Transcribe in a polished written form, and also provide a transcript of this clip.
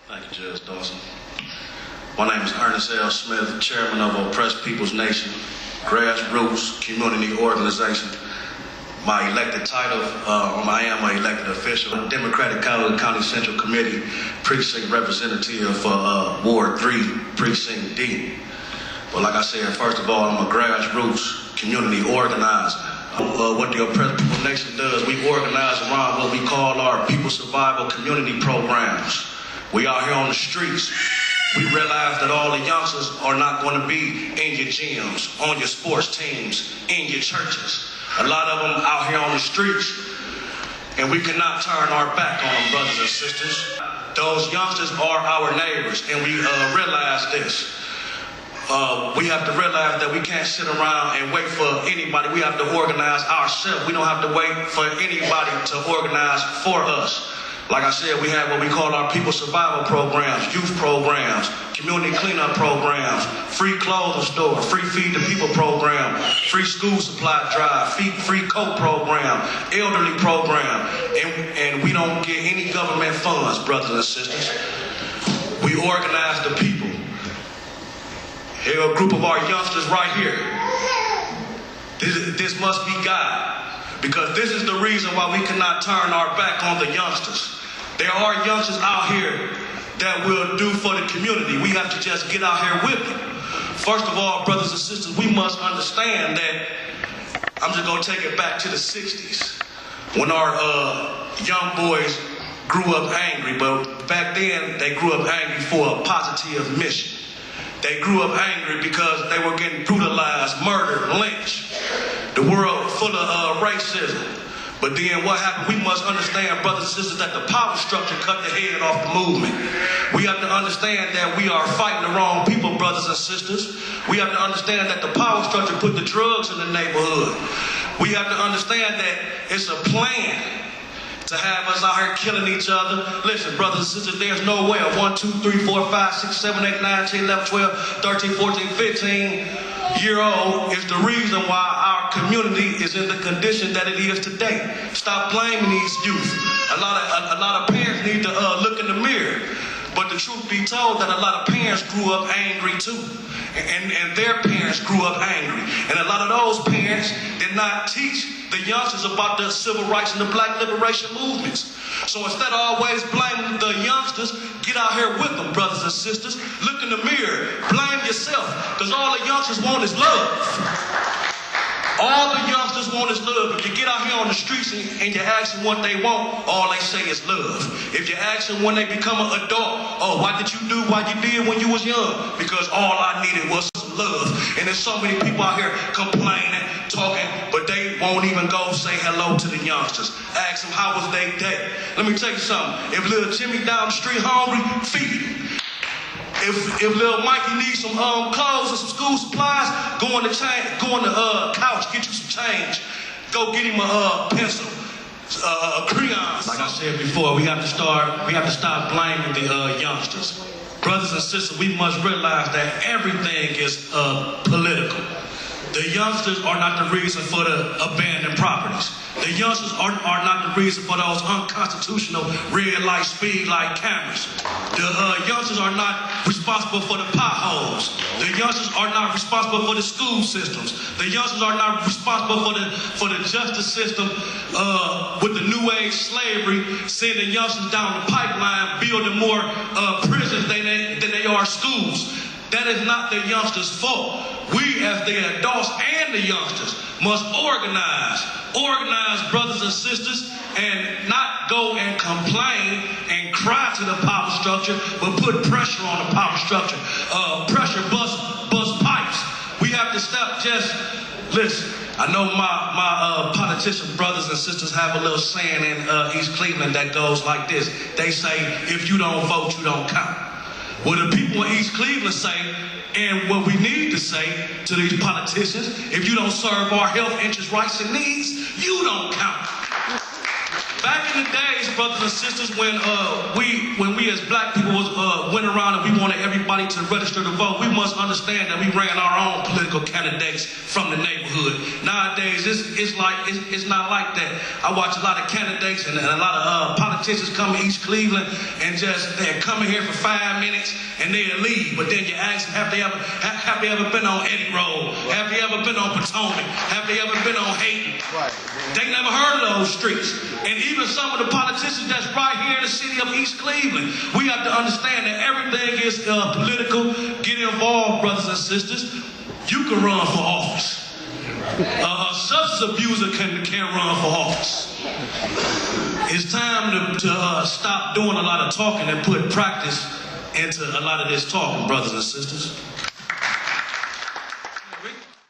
Thank you, Judge Dawson. My name is Ernest Smith, Chairman of Oppressed People's Nation, Grassroots Community Organization. My elected title, I am an elected official, Democratic County Central Committee, Precinct Representative for Ward 3, Precinct D. But like I said, first of all, I'm a grassroots community organizer. What the Oppressed People's Nation does, we organize around what we call our People Survival Community Programs. We out here on the streets. We realize that all the youngsters are not going to be in your gyms, on your sports teams, in your churches. A lot of them out here on the streets, and we cannot turn our back on them, brothers and sisters. Those youngsters are our neighbors, and we realize this. We have to realize that we can't sit around and wait for anybody. We have to organize ourselves. We don't have to wait for anybody to organize for us. Like I said, we have what we call our people survival programs, youth programs, community cleanup programs, free clothing store, free feed the people program, free school supply drive, free coat program, elderly program, and we don't get any government funds, brothers and sisters. We organize the people. Here are a group of our youngsters right here. This must be God, because this is the reason why we cannot turn our back on the youngsters. There are youngsters out here that will do for the community. We have to just get out here with them. First of all, brothers and sisters, we must understand that, I'm just going to take it back to the 60s, when our young boys grew up angry, but back then they grew up angry for a positive mission. They grew up angry because they were getting brutalized, murdered, lynched. The world full of racism. But then what happened? We must understand, brothers and sisters, that the power structure cut the head off the movement. We have to understand that we are fighting the wrong people, brothers and sisters. We have to understand that the power structure put the drugs in the neighborhood. We have to understand that it's a plan to have us out here killing each other. Listen, brothers and sisters, there's no way a 1, 2, 3, 4, 5, 6, 7, 8, 9, 10, 11, 12, 13, 14, 15-year-old is the reason why our community is in the condition that it is today. Stop blaming these youth. A lot of parents need to look in the mirror. But the truth be told, that a lot of parents grew up angry too. And their parents grew up angry. And a lot of those parents did not teach the youngsters about the civil rights and the black liberation movements. So instead of always blaming the youngsters, get out here with them, brothers and sisters. Look in the mirror. Blame yourself. Because all the youngsters want is love. All the youngsters want is love. If you get out here on the streets and you ask them what they want, all they say is love. If you ask them when they become an adult, oh, why did you do what you did when you was young? Because all I needed was some love. And there's so many people out here complaining, talking, but they won't even go say hello to the youngsters. Ask them how was their day. Let me tell you something. If little Jimmy down the street hungry, feed him. If little Mikey needs some clothes and some school supplies, go on the couch, get you some change. Go get him a pencil, crayons. Like I said before, we have to stop blaming the youngsters. Brothers and sisters, we must realize that everything is political. The youngsters are not the reason for the abandoned properties. The youngsters are not the reason for those unconstitutional red light, speed light cameras. The youngsters are not responsible for the potholes. The youngsters are not responsible for the school systems. The youngsters are not responsible for the justice system with the new age slavery, sending youngsters down the pipeline, building more prisons than they are schools. That is not the youngsters' fault. We, as the adults and the youngsters, must organize, brothers and sisters, and not go and complain and cry to the power structure, but put pressure on the power structure. Pressure bust pipes. We have to stop just, listen, I know my politician brothers and sisters have a little saying in East Cleveland that goes like this. They say, if you don't vote, you don't count. What the people in East Cleveland say, and what we need to say to these politicians, if you don't serve our health interests, rights, and needs, you don't count. Back in the days, brothers and sisters, when we as black people went around and we wanted everybody to register to vote, we must understand that we ran our own political candidates from the neighborhood. Nowadays, it's not like that. I watch a lot of candidates and a lot of politicians come to East Cleveland and they're coming here for 5 minutes and they'll leave. But then you ask them, have they ever been on Eddie Road? Have they ever been on Potomac? Have they ever been on Hayden? Right. They never heard of those streets. And even some of the politicians that's right here in the city of East Cleveland, we have to understand that everything is political. Get involved, brothers and sisters. You can run for office. A substance abuser can run for office. It's time to stop doing a lot of talking and put practice into a lot of this talking, brothers and sisters.